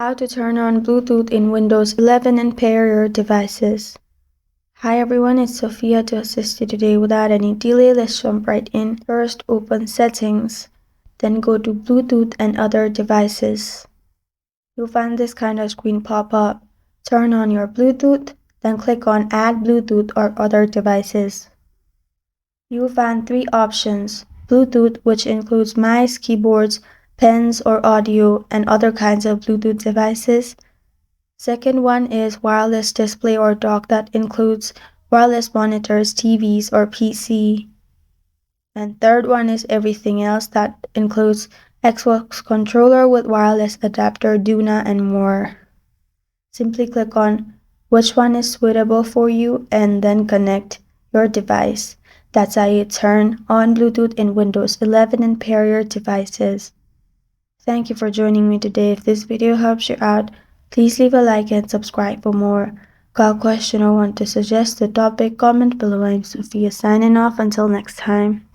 How to turn on Bluetooth in Windows 11 and pair your devices. Hi everyone, it's Sophia to assist you today. Without any delay, let's jump right in. First, open Settings, then go to Bluetooth and other devices. You'll find this kind of screen pop up. Turn on your Bluetooth, then click on Add Bluetooth or other devices. You'll find three options: Bluetooth, which includes mice, keyboards, pens or audio, and other kinds of Bluetooth devices. Second one is wireless display or dock, that includes wireless monitors, TVs, or PC. And third one is everything else, that includes Xbox controller with wireless adapter, Duna, and more. Simply click on which one is suitable for you and then connect your device. That's how you turn on Bluetooth in Windows 11 and pair your devices. Thank you for joining me today. If this video helps you out, please leave a like and subscribe for more. Got a question or want to suggest a topic? Comment below. I'm Sophia signing off. Until next time.